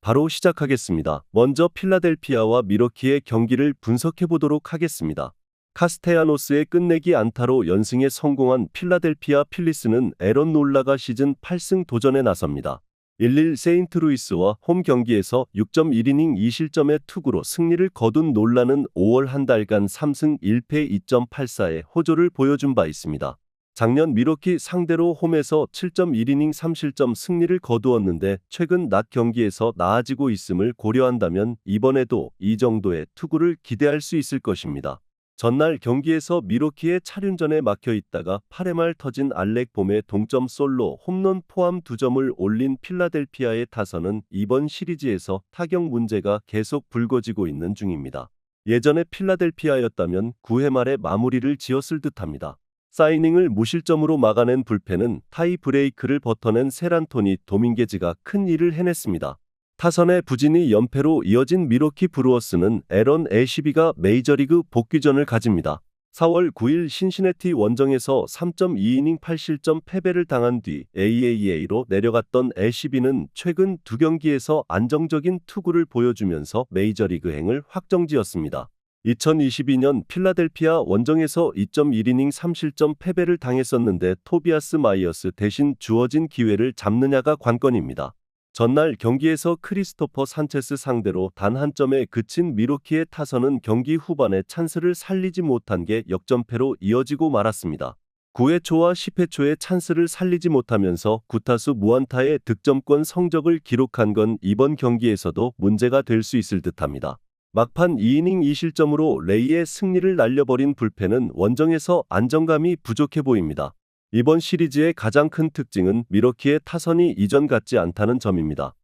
바로 시작하겠습니다. 먼저 필라델피아와 미러키의 경기를 분석해 보도록 하겠습니다. 카스테야노스의 끝내기 안타로 연승에 성공한 필라델피아 필리스는 에런 놀라가 시즌 8승 도전에 나섭니다. 1-1 세인트루이스와 홈 경기에서 6.1이닝 2실점의 투구로 승리를 거둔 놀라는 5월 한 달간 3승 1패 2.84의 호조를 보여준 바 있습니다. 작년 미러키 상대로 홈에서 7.1이닝 3실점 승리를 거두었는데 최근 낮 경기에서 나아지고 있음을 고려한다면 이번에도 이 정도의 투구를 기대할 수 있을 것입니다. 전날 경기에서 미러키의 차륜전에 막혀 있다가 8회 말 터진 알렉 봄의 동점 솔로 홈런 포함 2점을 올린 필라델피아의 타선은 이번 시리즈에서 타격 문제가 계속 불거지고 있는 중입니다. 예전에 필라델피아였다면 9회 말에 마무리를 지었을 듯합니다. 사이닝을 무실점으로 막아낸 불펜은 타이 브레이크를 버텨낸 세란토니 도밍게즈가 큰 일을 해냈습니다. 타선의 부진이 연패로 이어진 미러키 브루어스는 에런 애쉬비가 메이저리그 복귀전을 가집니다. 4월 9일 신시내티 원정에서 3.2이닝 8실점 패배를 당한 뒤 AAA로 내려갔던 애쉬비는 최근 두 경기에서 안정적인 투구를 보여주면서 메이저리그행을 확정지었습니다. 2022년 필라델피아 원정에서 2.1이닝 3실점 패배를 당했었는데 토비아스 마이어스 대신 주어진 기회를 잡느냐가 관건입니다. 전날 경기에서 크리스토퍼 산체스 상대로 단 한 점에 그친 미러키의 타선은 경기 후반에 찬스를 살리지 못한 게 역전패로 이어지고 말았습니다. 9회 초와 10회 초에 찬스를 살리지 못하면서 9타수 무안타의 득점권 성적을 기록한 건 이번 경기에서도 문제가 될 수 있을 듯합니다. 막판 2이닝 2실점으로 레이의 승리를 날려버린 불펜은 원정에서 안정감이 부족해 보입니다. 이번 시리즈의 가장 큰 특징은 미러키의 타선이 이전 같지 않다는 점입니다.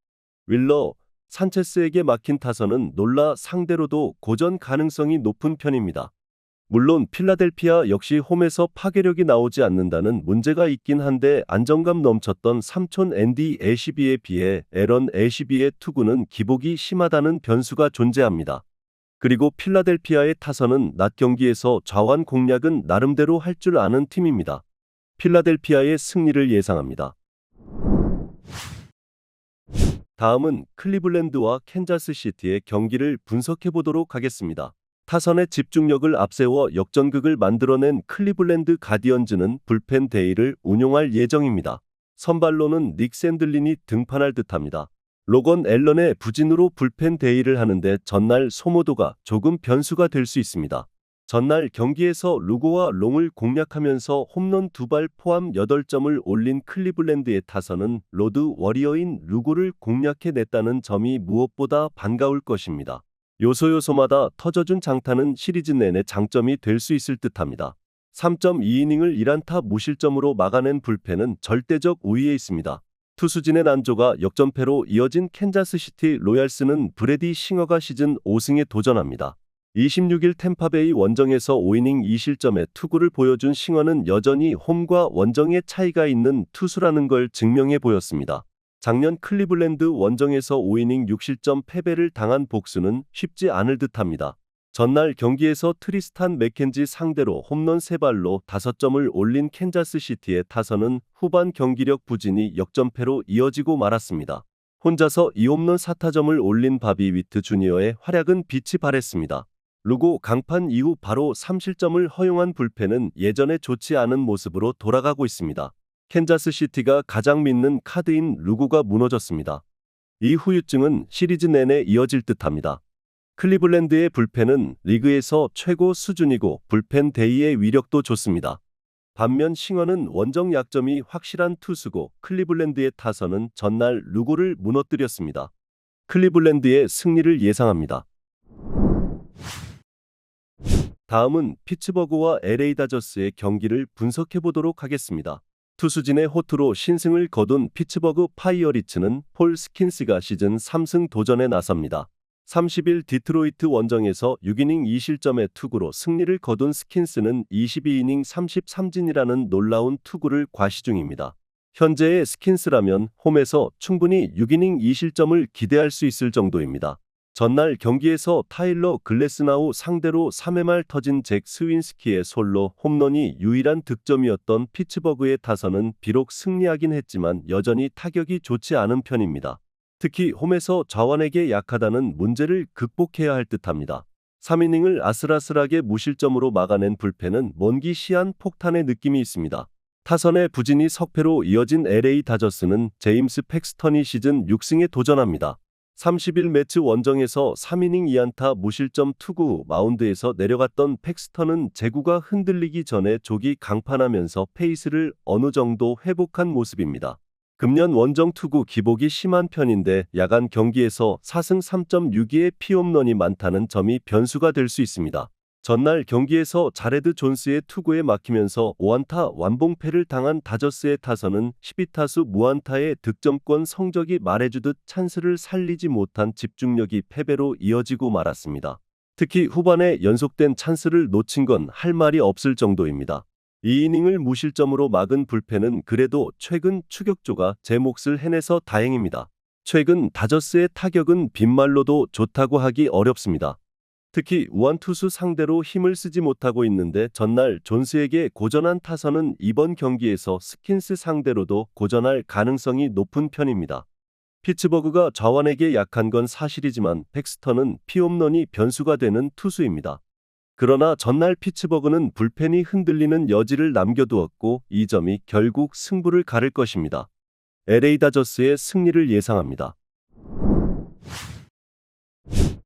윌러, 산체스에게 막힌 타선은 놀라 상대로도 고전 가능성이 높은 편입니다. 물론 필라델피아 역시 홈에서 파괴력이 나오지 않는다는 문제가 있긴 한데 안정감 넘쳤던 삼촌 앤디 애쉬비에 비해 에런 애쉬비의 투구는 기복이 심하다는 변수가 존재합니다. 그리고 필라델피아의 타선은 낮 경기에서 좌완 공략은 나름대로 할 줄 아는 팀입니다. 필라델피아의 승리를 예상합니다. 다음은 클리블랜드와 캔자스시티의 경기를 분석해 보도록 하겠습니다. 타선의 집중력을 앞세워 역전극을 만들어낸 클리블랜드 가디언즈는 불펜 데이를 운용할 예정입니다. 선발로는 닉 샌들린이 등판할 듯합니다. 로건 앨런의 부진으로 불펜 데이를 하는데 전날 소모도가 조금 변수가 될 수 있습니다. 전날 경기에서 루고와 롱을 공략하면서 홈런 2발 포함 8점을 올린 클리블랜드의 타선은 로드 워리어인 루고를 공략해냈다는 점이 무엇보다 반가울 것입니다. 요소요소마다 터져준 장타는 시리즈 내내 장점이 될 수 있을 듯합니다. 3.2이닝을 1안타 무실점으로 막아낸 불펜은 절대적 우위에 있습니다. 투수진의 난조가 역전패로 이어진 캔자스시티 로얄스는 브래디 싱어가 시즌 5승에 도전합니다. 26일 템파베이 원정에서 5이닝 2실점의 투구를 보여준 싱어는 여전히 홈과 원정의 차이가 있는 투수라는 걸 증명해 보였습니다. 작년 클리블랜드 원정에서 5이닝 6실점 패배를 당한 복수는 쉽지 않을 듯합니다. 전날 경기에서 트리스탄 맥켄지 상대로 홈런 3발로 5점을 올린 캔자스시티의 타선은 후반 경기력 부진이 역전패로 이어지고 말았습니다. 혼자서 2홈런 4타점을 올린 바비 위트 주니어의 활약은 빛이 발했습니다. 루고 강판 이후 바로 3실점을 허용한 불펜은 예전에 좋지 않은 모습으로 돌아가고 있습니다. 캔자스시티가 가장 믿는 카드인 루고가 무너졌습니다. 이 후유증은 시리즈 내내 이어질 듯합니다. 클리블랜드의 불펜은 리그에서 최고 수준이고 불펜 데이의 위력도 좋습니다. 반면 싱어는 원정 약점이 확실한 투수고 클리블랜드의 타선은 전날 루고를 무너뜨렸습니다. 클리블랜드의 승리를 예상합니다. 다음은 피츠버그와 LA 다저스의 경기를 분석해 보도록 하겠습니다. 투수진의 호투로 신승을 거둔 피츠버그 파이어리츠는 폴 스킨스가 시즌 3승 도전에 나섭니다. 30일 디트로이트 원정에서 6이닝 2실점의 투구로 승리를 거둔 스킨스는 22이닝 33진이라는 놀라운 투구를 과시 중입니다. 현재의 스킨스라면 홈에서 충분히 6이닝 2실점을 기대할 수 있을 정도입니다. 전날 경기에서 타일러 글래스나우 상대로 3회 말 터진 잭 스윈스키의 솔로 홈런이 유일한 득점이었던 피츠버그의 타선은 비록 승리하긴 했지만 여전히 타격이 좋지 않은 편입니다. 특히 홈에서 좌완에게 약하다는 문제를 극복해야 할 듯합니다. 3이닝을 아슬아슬하게 무실점으로 막아낸 불펜은 먼기 시한 폭탄의 느낌이 있습니다. 타선의 부진이 석패로 이어진 LA 다저스는 제임스 팩스턴이 시즌 6승에 도전합니다. 30일 원정에서 3이닝 2안타 무실점 투구 후 마운드에서 내려갔던 팩스턴은 제구가 흔들리기 전에 조기 강판하면서 페이스를 어느 정도 회복한 모습입니다. 금년 원정 투구 기복이 심한 편인데 야간 경기에서 4승 3.6기의 피홈런이 많다는 점이 변수가 될 수 있습니다. 전날 경기에서 자레드 존스의 투구에 막히면서 5안타 완봉패를 당한 다저스의 타선은 12타수 무안타의 득점권 성적이 말해주듯 찬스를 살리지 못한 집중력이 패배로 이어지고 말았습니다. 특히 후반에 연속된 찬스를 놓친 건 할 말이 없을 정도입니다. 2이닝을 무실점으로 막은 불펜은 그래도 최근 추격조가 제 몫을 해내서 다행입니다. 최근 다저스의 타격은 빈말로도 좋다고 하기 어렵습니다. 특히 우완 투수 상대로 힘을 쓰지 못하고 있는데 전날 존스에게 고전한 타선은 이번 경기에서 스킨스 상대로도 고전할 가능성이 높은 편입니다. 피츠버그가 좌완에게 약한 건 사실이지만 팩스턴은 피홈런이 변수가 되는 투수입니다. 그러나 전날 피츠버그는 불펜이 흔들리는 여지를 남겨두었고 이 점이 결국 승부를 가를 것입니다. LA 다저스의 승리를 예상합니다.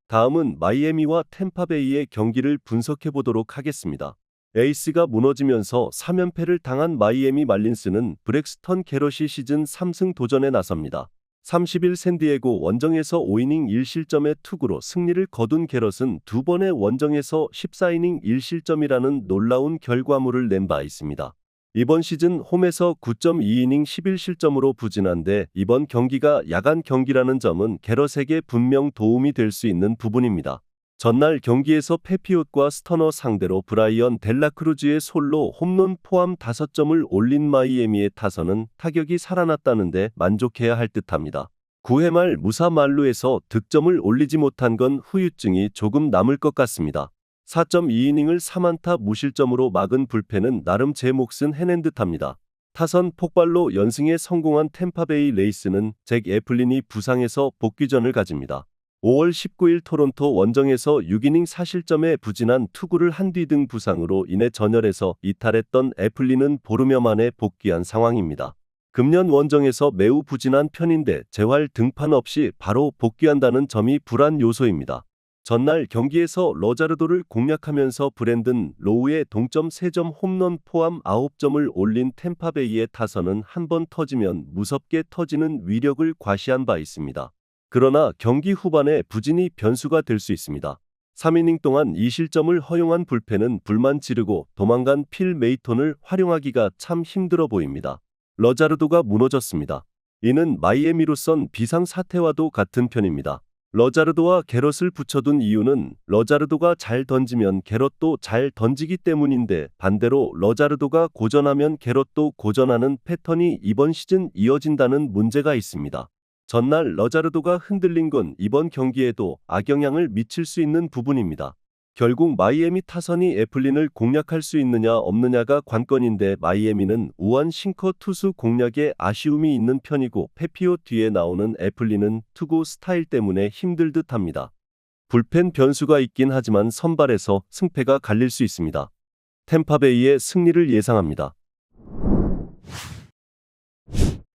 다음은 마이애미와 템파베이의 경기를 분석해 보도록 하겠습니다. 에이스가 무너지면서 3연패를 당한 마이애미 말린스는 브렉스턴 게럿이 시즌 3승 도전에 나섭니다. 30일 샌디에고 원정에서 5이닝 1실점의 투구로 승리를 거둔 게럿은 두 번의 원정에서 14이닝 1실점이라는 놀라운 결과물을 낸 바 있습니다. 이번 시즌 홈에서 9.2이닝 11실점으로 부진한데 이번 경기가 야간 경기라는 점은 게럿에게 분명 도움이 될 수 있는 부분입니다. 전날 경기에서 패피옷과 스터너 상대로 브라이언 델라크루즈의 솔로 홈런 포함 5점을 올린 마이애미의 타선은 타격이 살아났다는데 만족해야 할 듯합니다. 9회 말 무사 만루에서 득점을 올리지 못한 건 후유증이 조금 남을 것 같습니다. 4.2이닝을 3안타 무실점으로 막은 불펜은 나름 제 몫은 해낸 듯합니다. 타선 폭발로 연승에 성공한 템파베이 레이스는 잭 애플린이 부상해서 복귀전을 가집니다. 5월 19일 토론토 원정에서 6이닝 4실점에 부진한 투구를 한 뒤 등 부상으로 인해 전열에서 이탈했던 애플린은 보름여 만에 복귀한 상황입니다. 금년 원정에서 매우 부진한 편인데 재활 등판 없이 바로 복귀한다는 점이 불안 요소입니다. 전날 경기에서 러자르도를 공략하면서 브랜든 로우의 동점 3점 홈런 포함 9점을 올린 템파베이의 타선은 한 번 터지면 무섭게 터지는 위력을 과시한 바 있습니다. 그러나 경기 후반에 부진이 변수가 될 수 있습니다. 3이닝 동안 2실점을 허용한 불펜은 불만 지르고 도망간 필 메이톤을 활용하기가 참 힘들어 보입니다. 러자르도가 무너졌습니다. 이는 마이애미로선 비상사태와도 같은 편입니다. 러자르도와 게럿을 붙여둔 이유는 러자르도가 잘 던지면 게럿도 잘 던지기 때문인데 반대로 러자르도가 고전하면 게럿도 고전하는 패턴이 이번 시즌 이어진다는 문제가 있습니다. 전날 러자르도가 흔들린 건 이번 경기에도 악영향을 미칠 수 있는 부분입니다. 결국 마이애미 타선이 애플린을 공략할 수 있느냐 없느냐가 관건인데 마이애미는 우완 싱커 투수 공략에 아쉬움이 있는 편이고 페피오 뒤에 나오는 애플린은 투구 스타일 때문에 힘들 듯합니다. 불펜 변수가 있긴 하지만 선발에서 승패가 갈릴 수 있습니다. 템파베이의 승리를 예상합니다.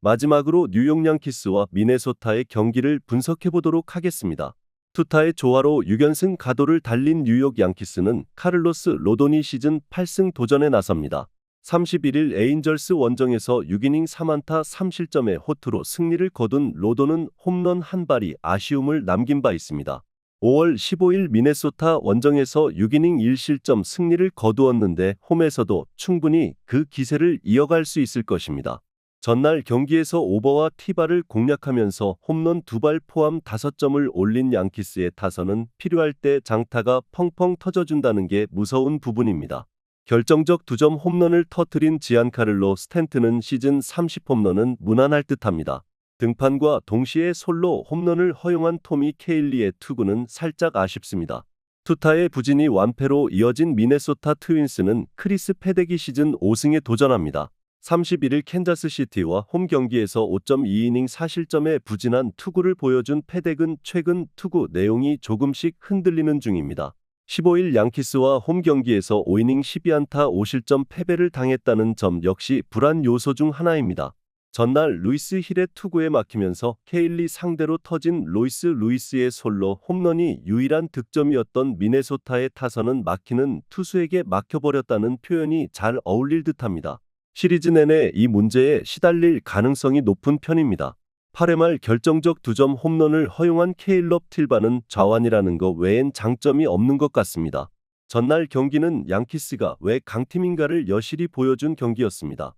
마지막으로 뉴욕 양키스와 미네소타의 경기를 분석해 보도록 하겠습니다. 투타의 조화로 6연승 가도를 달린 뉴욕 양키스는 카를로스 로돈이 시즌 8승 도전에 나섭니다. 31일 에인절스 원정에서 6이닝 3안타 3실점의 호투로 승리를 거둔 로돈은 홈런 한 발이 아쉬움을 남긴 바 있습니다. 5월 15일 미네소타 원정에서 6이닝 1실점 승리를 거두었는데 홈에서도 충분히 그 기세를 이어갈 수 있을 것입니다. 전날 경기에서 오버와 티바를 공략하면서 홈런 2발 포함 5점을 올린 양키스의 타선은 필요할 때 장타가 펑펑 터져준다는 게 무서운 부분입니다. 결정적 2점 홈런을 터뜨린 지안카를로 스탠튼은 시즌 30홈런은 무난할 듯합니다. 등판과 동시에 솔로 홈런을 허용한 토미 케일리의 투구는 살짝 아쉽습니다. 투타의 부진이 완패로 이어진 미네소타 트윈스는 크리스 패덱이 시즌 5승에 도전합니다. 31일 캔자스시티와 홈 경기에서 5.2이닝 4실점의 부진한 투구를 보여준 패덱은 최근 투구 내용이 조금씩 흔들리는 중입니다. 15일 양키스와 홈 경기에서 5이닝 12안타 5실점 패배를 당했다는 점 역시 불안 요소 중 하나입니다. 전날 루이스 힐의 투구에 막히면서 케일리 상대로 터진 로이스 루이스의 솔로 홈런이 유일한 득점이었던 미네소타의 타선은 막히는 투수에게 막혀버렸다는 표현이 잘 어울릴 듯합니다. 시리즈 내내 이 문제에 시달릴 가능성이 높은 편입니다. 8회 말 결정적 2점 홈런을 허용한 케일럽 틸바는 좌완이라는 것 외엔 장점이 없는 것 같습니다. 전날 경기는 양키스가 왜 강팀인가를 여실히 보여준 경기였습니다.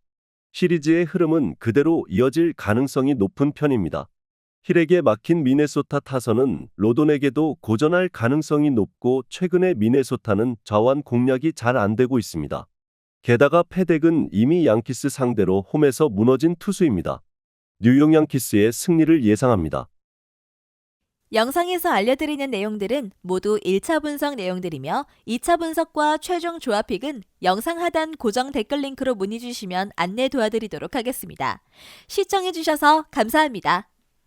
시리즈의 흐름은 그대로 이어질 가능성이 높은 편입니다. 힐에게 막힌 미네소타 타선은 로돈에게도 고전할 가능성이 높고 최근에 미네소타는 좌완 공략이 잘 안되고 있습니다. 게다가 패덱은 이미 양키스 상대로 홈에서 무너진 투수입니다. 뉴욕 양키스의 승리를 예상합니다. 영상에서 알려드리는 내용들은 모두 1차 분석 내용들이며 2차 분석과 최종 조합픽은 영상 하단 고정 댓글 링크로 문의 주시면 안내 도와드리도록 하겠습니다. 시청해주셔서 감사합니다.